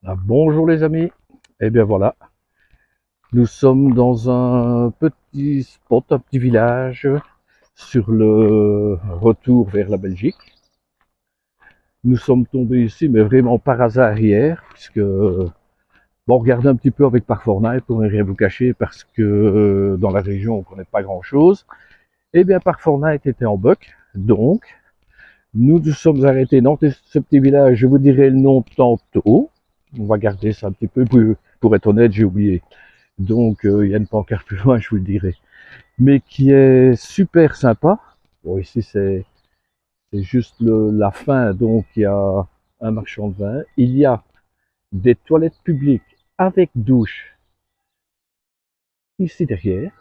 Ah, bonjour les amis, et bien voilà, nous sommes dans un petit spot, un petit village sur le retour vers la Belgique. Nous sommes tombés ici, mais vraiment par hasard hier, puisque bon, regardez un petit peu avec Park4Night pour ne rien vous cacher, parce que dans la région on ne connaît pas grand-chose. Et bien Park4Night était en buck, donc nous nous sommes arrêtés dans ce petit village. Je vous dirai le nom tantôt. On va garder ça un petit peu, pour être honnête, j'ai oublié. Donc il y a une pancarte plus loin, je vous le dirai. Mais qui est super sympa. Bon, ici c'est juste la fin, donc il y a un marchand de vin. Il y a des toilettes publiques avec douche ici derrière.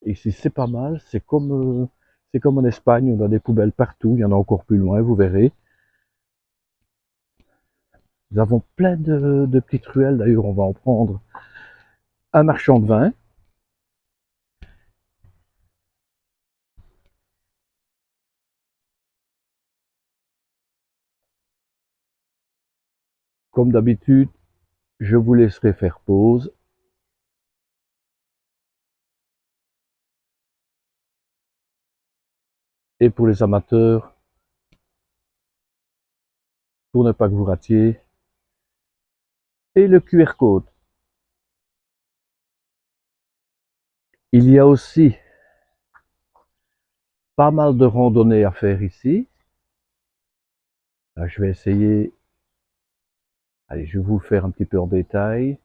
Ici c'est pas mal, c'est comme en Espagne, on a des poubelles partout, il y en a encore plus loin, vous verrez. Nous avons plein de petites ruelles, d'ailleurs on va en prendre un marchand de vin. Comme d'habitude, je vous laisserai faire pause. Et pour les amateurs, pour ne pas que vous ratiez, et le QR code. Il y a aussi pas mal de randonnées à faire ici. Là, je vais essayer, allez, je vais vous le faire un petit peu en détail.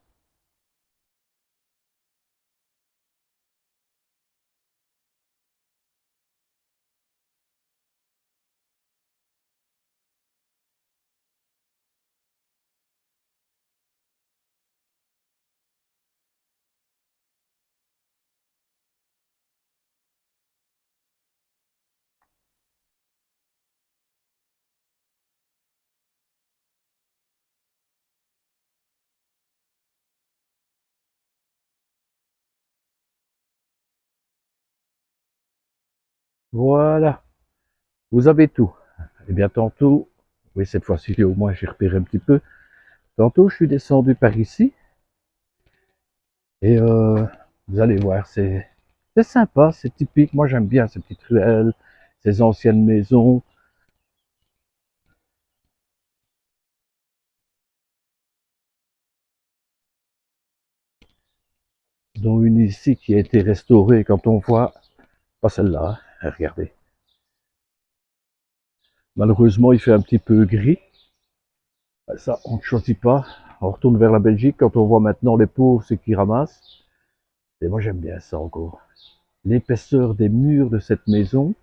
Voilà, vous avez tout. Et bien tantôt, oui cette fois-ci au moins j'ai repéré un petit peu. Tantôt je suis descendu par ici et vous allez voir, c'est sympa, c'est typique. Moi j'aime bien ces petites ruelles, ces anciennes maisons. Dont une ici qui a été restaurée. Quand on voit, pas celle-là, hein, regardez. Malheureusement il fait un petit peu gris. Ça on ne choisit pas. On retourne vers la Belgique. Quand on voit maintenant les pauvres, ceux qui ramassent. Et moi j'aime bien ça encore. L'épaisseur des murs de cette maison.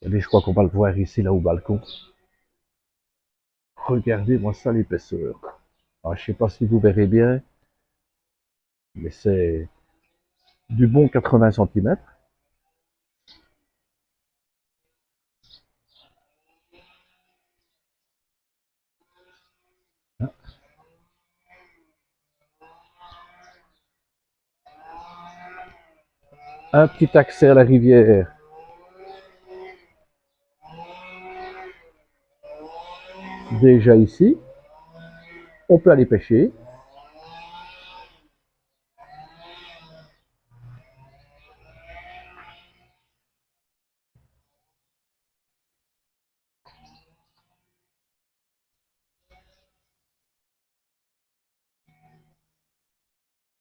Et je crois qu'on va le voir ici, là au balcon. Regardez-moi ça, l'épaisseur. Alors, je ne sais pas si vous verrez bien, mais c'est du bon 80 centimètres. Un petit accès à la rivière déjà ici. On peut aller pêcher.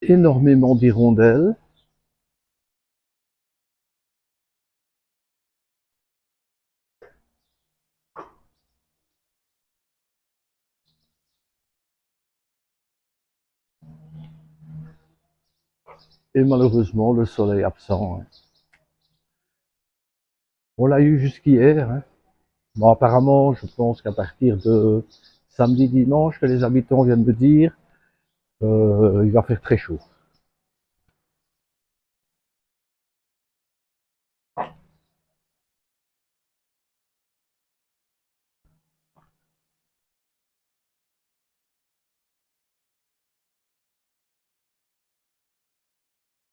Énormément d'hirondelles. Et malheureusement, le soleil absent, hein. On l'a eu jusqu'hier, hein. Bon, apparemment, je pense qu'à partir de samedi, dimanche, que les habitants viennent me dire, il va faire très chaud.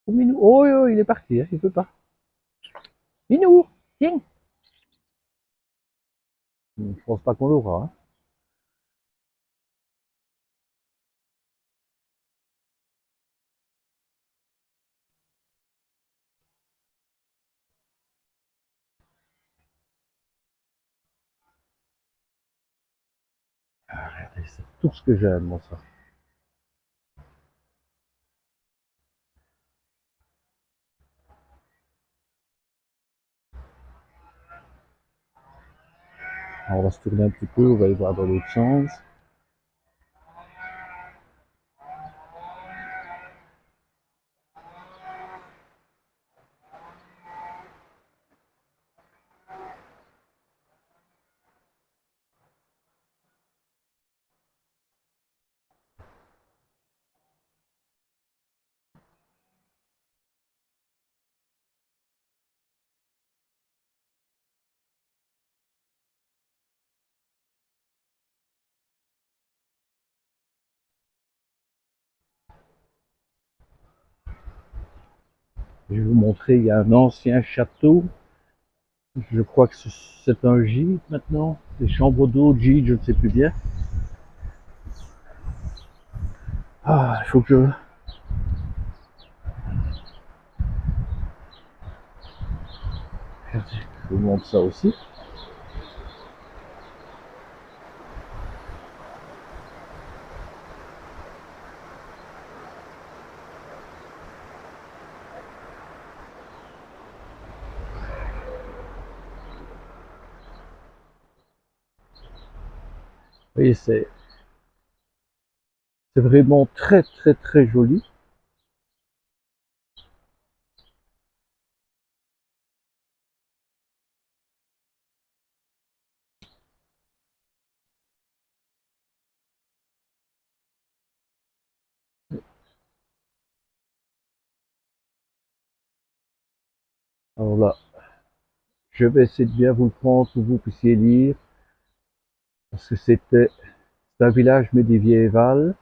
Oh, Minou. Oh, oh, il est parti, hein, il veut pas. Minou, viens. Je pense pas qu'on l'aura, hein. Regardez, c'est tout ce que j'aime, moi, ça. Alors, on va se tourner un petit peu, on va aller voir dans l'autre sens. Je vais vous montrer, il y a un ancien château. Je crois que c'est un gîte maintenant. Des chambres d'eau, gîte, je ne sais plus bien. Ah, il faut que je... Je vous montre ça aussi. Vous voyez, c'est vraiment très très très joli. Alors là, je vais essayer de bien vous le prendre pour que vous puissiez lire. Parce que c'est un village médiéval.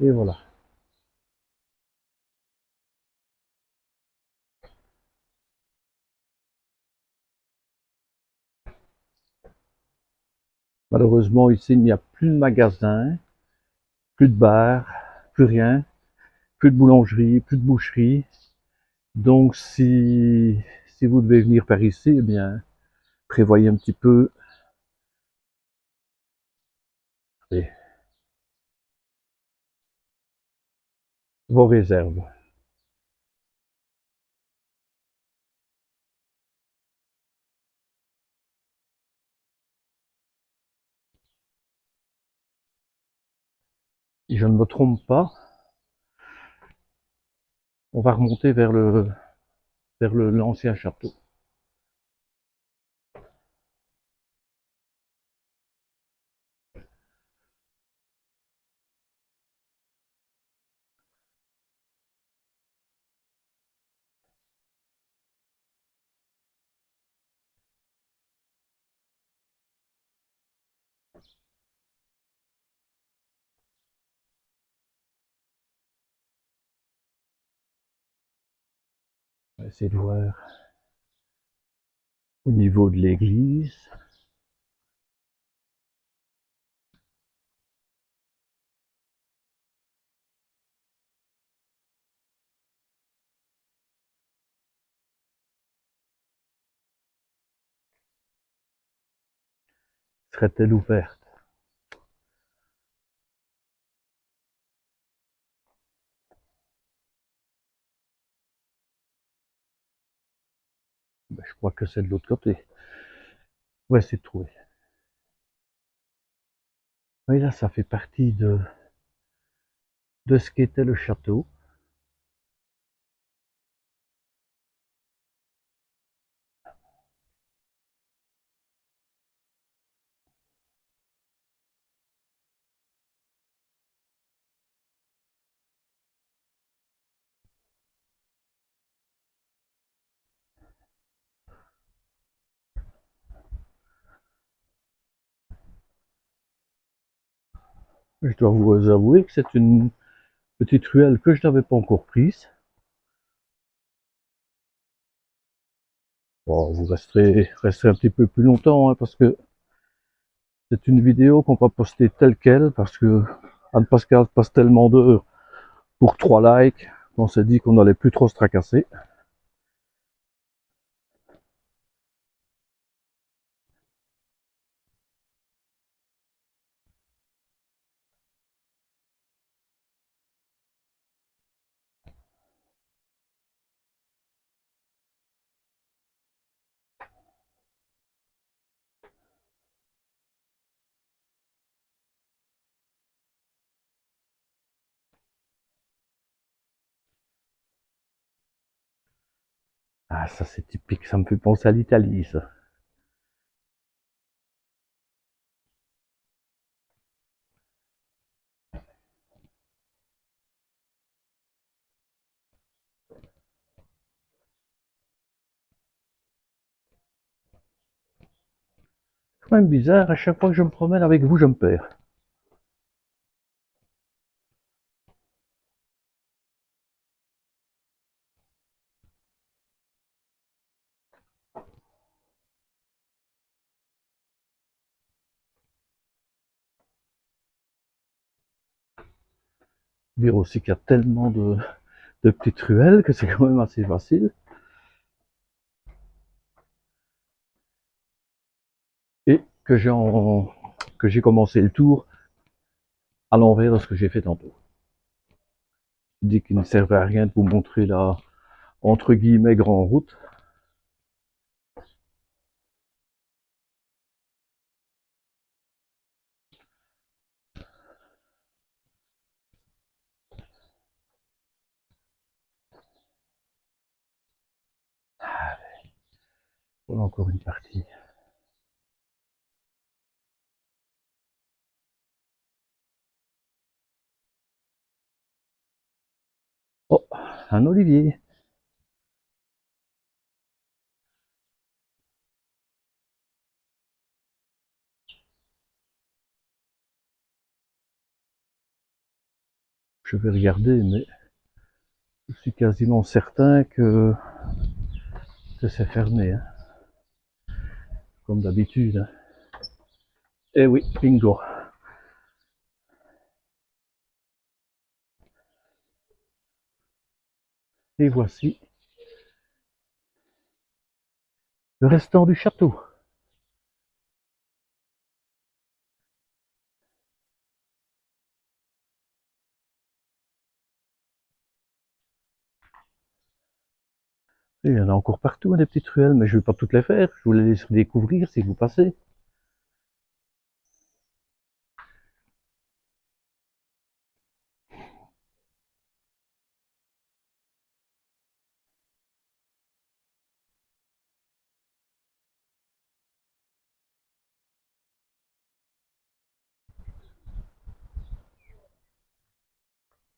Et voilà. Malheureusement, ici, il n'y a plus de magasins, plus de bars, plus rien, plus de boulangerie, plus de boucherie. Donc, si vous devez venir par ici, eh bien, prévoyez un petit peu allez, vos réserves. Si je ne me trompe pas, on va remonter vers l'ancien château. On va essayer de voir au niveau de l'église. Serait-elle ouverte? Ben, je crois que c'est de l'autre côté. On va essayer de trouver. Oui, là, ça fait partie de ce qu'était le château. Je dois vous avouer que c'est une petite ruelle que je n'avais pas encore prise. Bon, vous resterez un petit peu plus longtemps, hein, parce que c'est une vidéo qu'on va poster telle quelle, parce que Anne-Pascale passe tellement d'heures pour 3 likes, on s'est dit qu'on n'allait plus trop se tracasser. Ah, ça c'est typique, ça me fait penser à l'Italie, ça. C'est quand même bizarre, à chaque fois que je me promène avec vous, je me perds. Dire aussi qu'il y a tellement de petites ruelles que c'est quand même assez facile. Et que j'ai commencé le tour à l'envers de ce que j'ai fait tantôt. Je dis qu'il ne servait à rien de vous montrer la, entre guillemets, grande route. Voilà encore une partie. Oh, un olivier. Je vais regarder, mais je suis quasiment certain que c'est fermé, hein, comme d'habitude. Hein. Eh oui, bingo. Et voici le restant du château. Et il y en a encore partout, hein, des petites ruelles, mais je ne vais pas toutes les faire. Je vous les laisse découvrir si vous passez.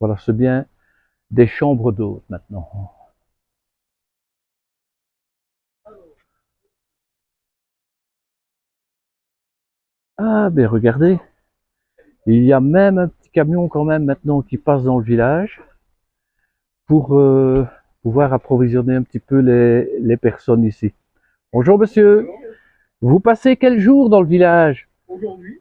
Voilà, c'est bien des chambres d'hôtes maintenant. Ah, ben regardez, il y a même un petit camion quand même maintenant qui passe dans le village pour pouvoir approvisionner un petit peu les personnes ici. Bonjour monsieur, vous passez quel jour dans le village? Aujourd'hui.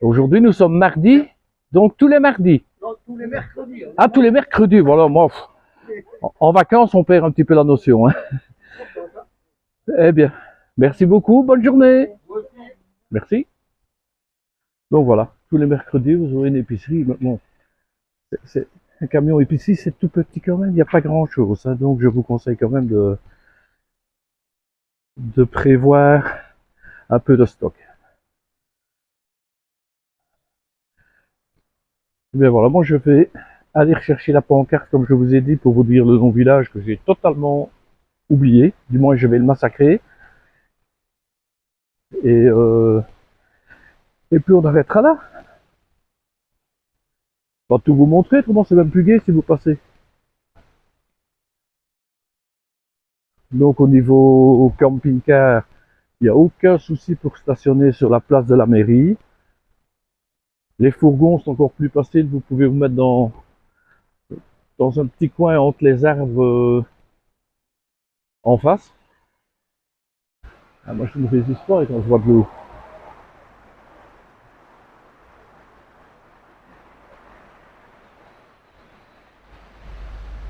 Aujourd'hui nous sommes mardi, donc tous les mardis. Non, tous les mercredis. Hein. Ah, tous les mercredis, voilà, moi, en vacances on perd un petit peu la notion. Hein. Eh bien, merci beaucoup, bonne journée. Merci. Donc voilà, tous les mercredis vous aurez une épicerie. Bon, c'est un camion épicerie, c'est tout petit quand même, il n'y a pas grand chose. Hein, donc je vous conseille quand même de prévoir un peu de stock. Eh bien voilà, moi je vais aller rechercher la pancarte comme je vous ai dit pour vous dire le nom du village que j'ai totalement oublié. Du moins je vais le massacrer. Et, et puis on arrêtera là. Je vais tout vous montrer, autrement c'est même plus gai si vous passez. Donc au niveau camping-car, il n'y a aucun souci pour stationner sur la place de la mairie. Les fourgons sont encore plus faciles, vous pouvez vous mettre dans un petit coin entre les arbres en face. Ah, moi je ne résiste pas quand je vois de l'eau.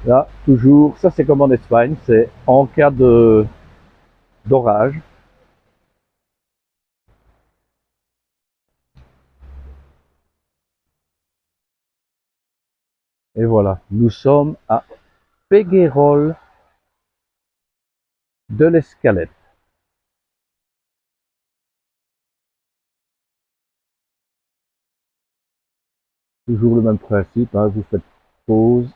Là, toujours, ça c'est comme en Espagne, c'est en cas d'orage. Et voilà, nous sommes à Peguerol de l'Escalette. Toujours le même principe, hein, vous faites pause.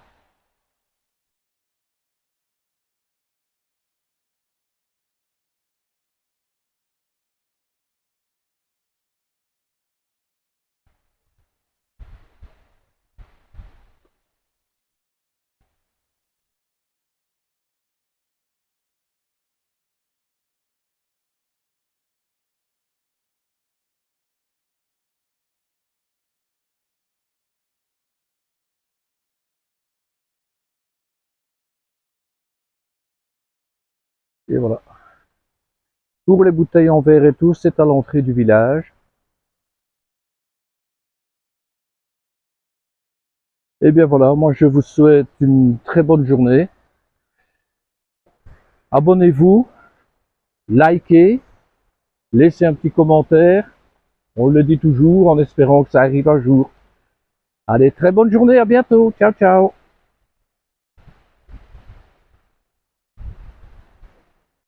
Et voilà. Pour les bouteilles en verre et tout, c'est à l'entrée du village. Et bien voilà, moi je vous souhaite une très bonne journée. Abonnez-vous, likez, laissez un petit commentaire. On le dit toujours en espérant que ça arrive un jour. Allez, très bonne journée, à bientôt. Ciao, ciao.